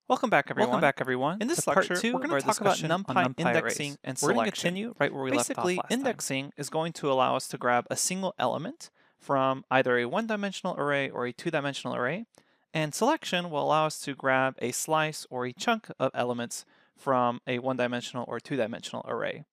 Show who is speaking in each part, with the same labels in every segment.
Speaker 1: Welcome back, everyone.
Speaker 2: Welcome back, everyone.
Speaker 1: In this
Speaker 2: To part
Speaker 1: lecture, we're
Speaker 2: 2
Speaker 1: going
Speaker 2: of our
Speaker 1: to talk about
Speaker 2: discussion on
Speaker 1: NumPy
Speaker 2: NumPy
Speaker 1: indexing
Speaker 2: arrays.
Speaker 1: and
Speaker 2: We're going to
Speaker 1: selection.
Speaker 2: continue right where we left off
Speaker 1: Basically,
Speaker 2: last time.
Speaker 1: indexing is going to allow us to grab a single element from either a one-dimensional array or a two-dimensional array, and selection will allow us to grab a slice or a chunk of elements from a one-dimensional or two-dimensional array.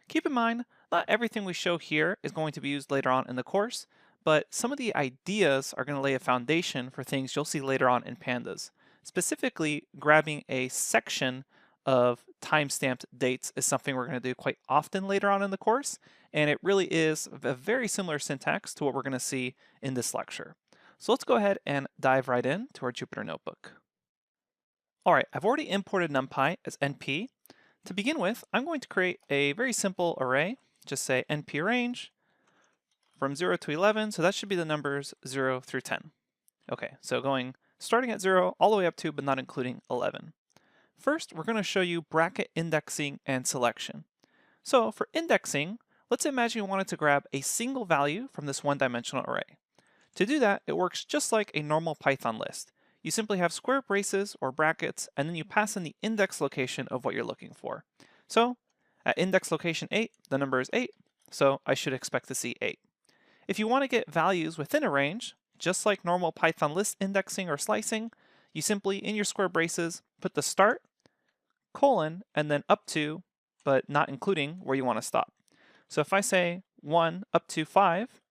Speaker 1: Keep in mind, not everything we show here is going to be used later on in the course, but some of the ideas are going to lay a foundation for things you'll see later on in pandas. Specifically, grabbing a section of time-stamped dates is something we're going to do quite often later on in the course, and it really is a very similar syntax to what we're going to see in this lecture. So let's go ahead and dive right in to our Jupyter Notebook. All right, I've already imported NumPy as NP. To begin with, I'm going to create a very simple array. Just say NP range from 0 to 11, so that should be the numbers 0 through 10. Okay, so starting at 0 all the way up to, but not including 11. First, we're going to show you bracket indexing and selection. So for indexing, let's imagine you wanted to grab a single value from this one-dimensional array. To do that, it works just like a normal Python list. You simply have square braces or brackets, and then you pass in the index location of what you're looking for. So at index location 8, the number is 8, so I should expect to see 8. If you want to get values within a range, just like normal Python list indexing or slicing, you simply, in your square braces, put the start, colon, and then up to, but not including where you want to stop. So if I say 1 up to 5,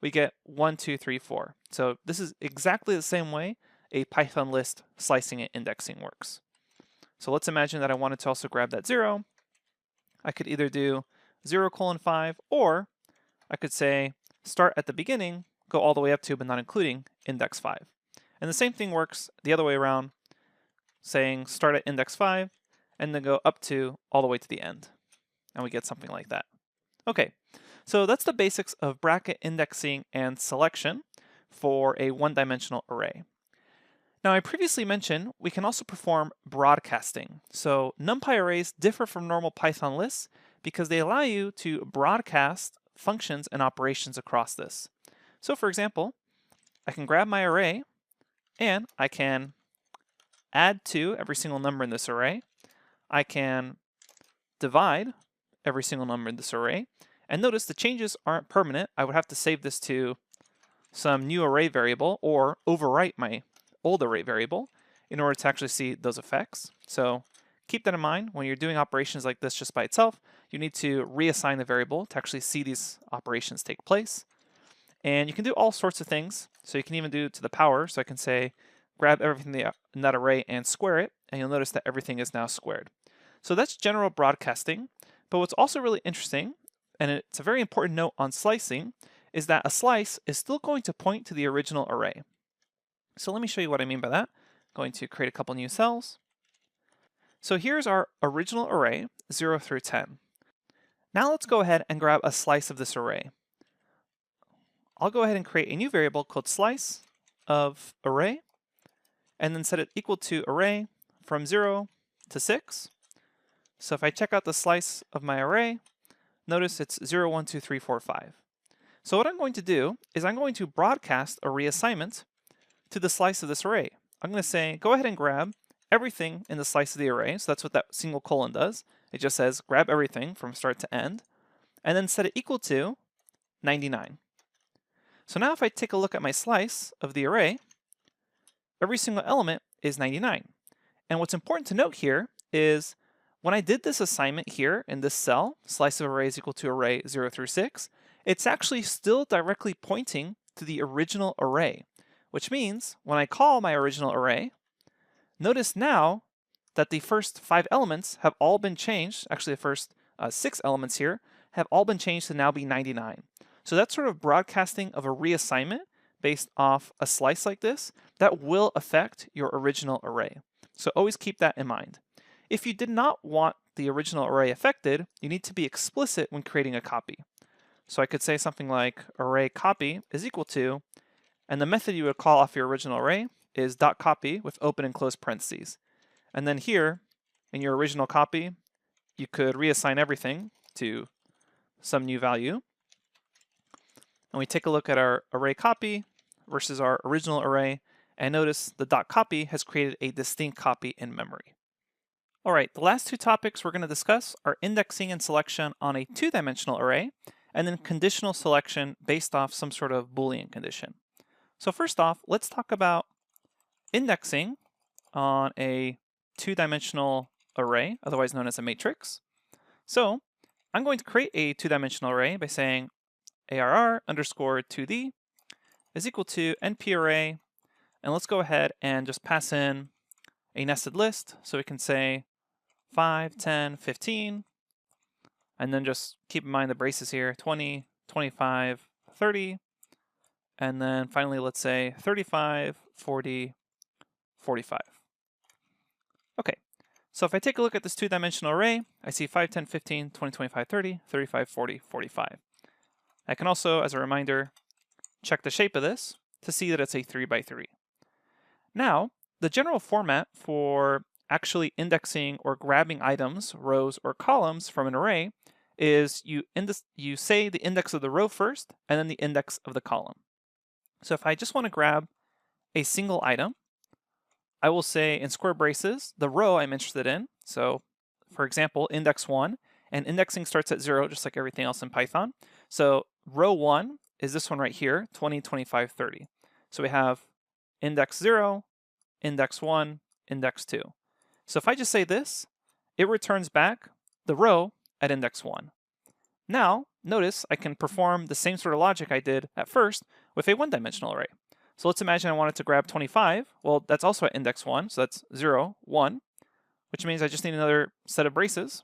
Speaker 1: we get 1, 2, 3, 4. So this is exactly the same way a Python list slicing and indexing works. So let's imagine that I wanted to also grab that 0. I could either do 0 colon 5, or I could say start at the beginning, go all the way up to, but not including, index 5. And the same thing works the other way around, saying start at index 5, and then go up to all the way to the end. And we get something like that. Okay, so that's the basics of bracket indexing and selection for a one-dimensional array. Now, I previously mentioned we can also perform broadcasting. So NumPy arrays differ from normal Python lists because they allow you to broadcast functions and operations across this. So for example, I can grab my array and I can add to every single number in this array. I can divide every single number in this array. And notice the changes aren't permanent. I would have to save this to some new array variable or overwrite my old array variable in order to actually see those effects. So keep that in mind when you're doing operations like this just by itself. You need to reassign the variable to actually see these operations take place. And you can do all sorts of things. So you can even do it to the power. So I can say grab everything in that array and square it, and you'll notice that everything is now squared. So that's general broadcasting. But what's also really interesting, and it's a very important note on slicing, is that a slice is still going to point to the original array. So let me show you what I mean by that. I'm going to create a couple new cells. So here's our original array, 0 through 10. Now let's go ahead and grab a slice of this array. I'll go ahead and create a new variable called slice of array, and then set it equal to array from 0 to 6. So if I check out the slice of my array, notice it's 0, 1, 2, 3, 4, 5. So what I'm going to do is I'm going to broadcast a reassignment to the slice of this array. I'm going to say, go ahead and grab everything in the slice of the array. So that's what that single colon does. It just says grab everything from start to end, and then set it equal to 99. So now if I take a look at my slice of the array, every single element is 99. And what's important to note here is when I did this assignment here in this cell, slice of array is equal to array 0 through 6, it's actually still directly pointing to the original array, which means when I call my original array, notice now that the first 5 elements have all been changed, actually the first 6 elements here, have all been changed to now be 99. So that's sort of broadcasting of a reassignment based off a slice like this that will affect your original array. So always keep that in mind. If you did not want the original array affected, you need to be explicit when creating a copy. So I could say something like array copy is equal to, and the method you would call off your original array is .copy with open and close parentheses. And then here, in your original copy, you could reassign everything to some new value. And we take a look at our array copy versus our original array, And notice the .copy has created a distinct copy in memory. All right, the last two topics we're going to discuss are indexing and selection on a two-dimensional array, and then conditional selection based off some sort of Boolean condition. So first off, let's talk about indexing on a two-dimensional array, otherwise known as a matrix. So I'm going to create a two-dimensional array by saying arr underscore 2d is equal to np array, and let's go ahead and just pass in a nested list. So we can say 5, 10, 15, and then just keep in mind the braces here, 20, 25, 30, and then finally let's say 35, 40, 45. Okay, so if I take a look at this two-dimensional array, I see 5, 10, 15, 20, 25, 30, 35, 40, 45. I can also, as a reminder, check the shape of this to see that it's a 3 by 3. Now, the general format for actually indexing or grabbing items, rows, or columns from an array is you say the index of the row first and then the index of the column. So if I just want to grab a single item, I will say in square braces the row I'm interested in. So for example, index 1, and indexing starts at 0 just like everything else in Python. So row 1 is this one right here, 20, 25, 30. So we have index 0, index 1, index 2. So if I just say this, it returns back the row at index 1. Now, notice I can perform the same sort of logic I did at first with a one-dimensional array. So let's imagine I wanted to grab 25. Well, that's also at index 1, so that's 0, 1, which means I just need another set of braces.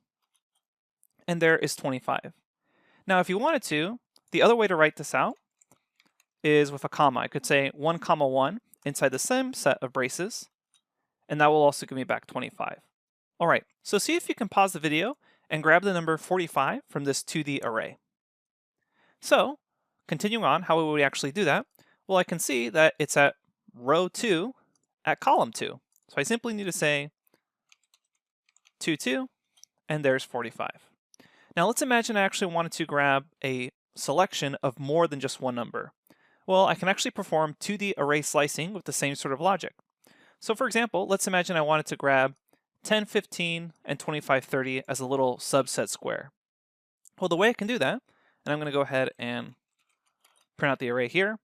Speaker 1: And there is 25. Now, if you wanted to, the other way to write this out is with a comma. I could say 1, 1 inside the same set of braces, and that will also give me back 25. All right, so see if you can pause the video and grab the number 45 from this 2D array. So, continuing on, how would we actually do that? Well, I can see that it's at row 2 at column 2. So I simply need to say 2, 2, and there's 45. Now let's imagine I actually wanted to grab a selection of more than just one number. Well, I can actually perform 2D array slicing with the same sort of logic. So for example, let's imagine I wanted to grab 10, 15, and 25, 30 as a little subset square. Well, the way I can do that, and I'm going to go ahead and print out the array here,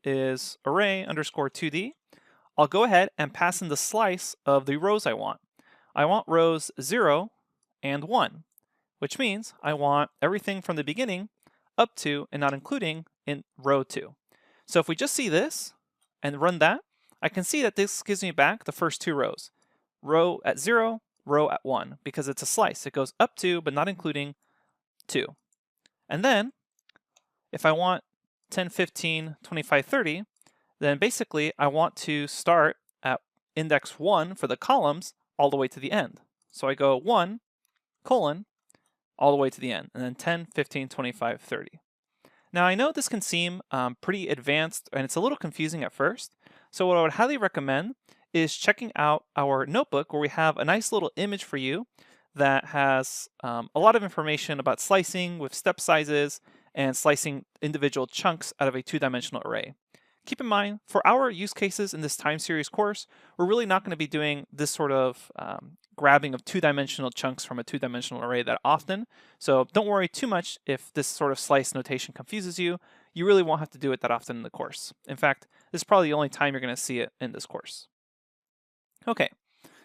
Speaker 1: is array underscore 2D. I'll go ahead and pass in the slice of the rows I want. I want rows 0 and 1, which means I want everything from the beginning up to and not including in row 2. So if we just see this and run that, I can see that this gives me back the first two rows. Row at 0, row at 1, because it's a slice. It goes up to, but not including 2. And then, if I want 10, 15, 25, 30, then basically I want to start at index 1 for the columns all the way to the end. So I go 1, colon, all the way to the end, and then 10, 15, 25, 30. Now I know this can seem pretty advanced and it's a little confusing at first, so what I would highly recommend is checking out our notebook where we have a nice little image for you that has a lot of information about slicing with step sizes and slicing individual chunks out of a two-dimensional array. Keep in mind, for our use cases in this time series course, we're really not going to be doing this sort of grabbing of two-dimensional chunks from a two-dimensional array that often. So don't worry too much if this sort of slice notation confuses you. You really won't have to do it that often in the course. In fact, this is probably the only time you're going to see it in this course. Okay,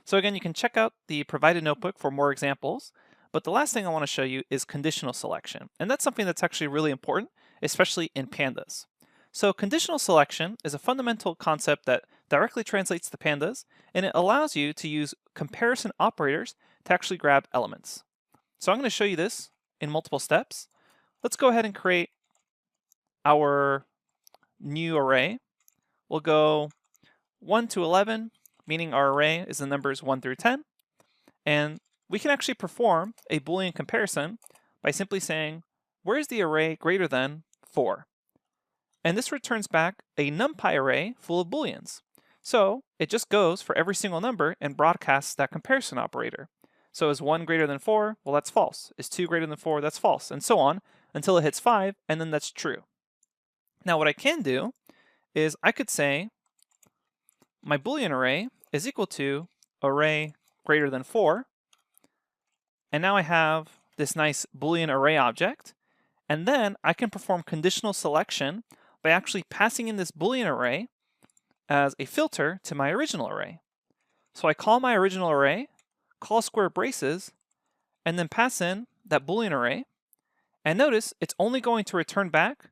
Speaker 1: so again, you can check out the provided notebook for more examples. But the last thing I want to show you is conditional selection. And that's something that's actually really important, especially in pandas. So conditional selection is a fundamental concept that directly translates to pandas, and it allows you to use comparison operators to actually grab elements. So I'm going to show you this in multiple steps. Let's go ahead and create our new array. We'll go 1 to 11, meaning our array is the numbers 1 through 10. And we can actually perform a Boolean comparison by simply saying, where is the array greater than 4? And this returns back a NumPy array full of Booleans. So it just goes for every single number and broadcasts that comparison operator. So is 1 greater than 4? Well, that's false. Is 2 greater than 4? That's false. And so on until it hits 5, and then that's true. Now what I can do is I could say my Boolean array is equal to array greater than 4. And now I have this nice Boolean array object. And then I can perform conditional selection by actually passing in this Boolean array as a filter to my original array. So I call my original array, call square braces, and then pass in that Boolean array. And notice it's only going to return back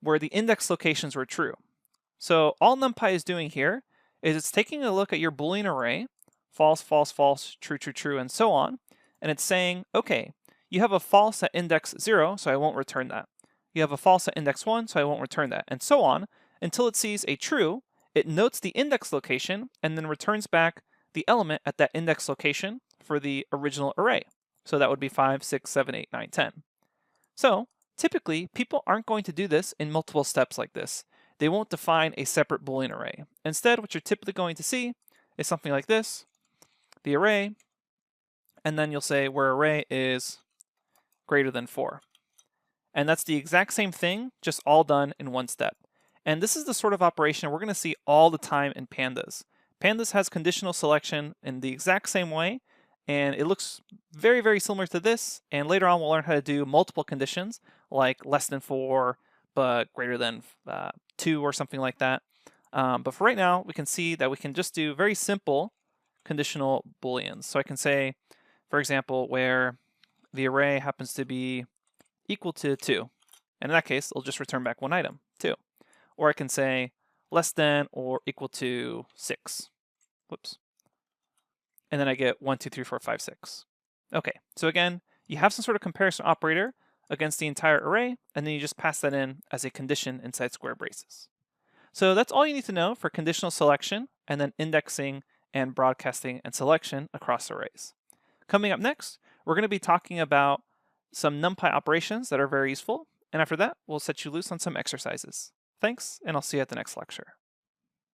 Speaker 1: where the index locations were true. So all NumPy is doing here is it's taking a look at your Boolean array, false, false, false, true, true, true, and so on. And it's saying, okay, you have a false at index 0, so I won't return that. You have a false at index 1, so I won't return that, and so on until it sees a true. It notes the index location and then returns back the element at that index location for the original array. So that would be 5, 6, 7, 8, 9, 10. So typically, people aren't going to do this in multiple steps like this. They won't define a separate Boolean array. Instead, what you're typically going to see is something like this, the array, and then you'll say where array is greater than 4. And that's the exact same thing, just all done in one step. And this is the sort of operation we're going to see all the time in Pandas. Pandas has conditional selection in the exact same way, and it looks very, very similar to this. And later on, we'll learn how to do multiple conditions, like less than 4, but greater than 2 or something like that. But for right now, we can see that we can just do very simple conditional Booleans. So I can say, for example, where the array happens to be equal to 2. And in that case, it'll just return back one item, 2. Or I can say less than or equal to 6. Whoops. And then I get 1, 2, 3, 4, 5, 6. Okay, so again, you have some sort of comparison operator against the entire array, and then you just pass that in as a condition inside square braces. So that's all you need to know for conditional selection and then indexing and broadcasting and selection across arrays. Coming up next, we're going to be talking about some NumPy operations that are very useful, and after that, we'll set you loose on some exercises. Thanks, and I'll see you at the next lecture.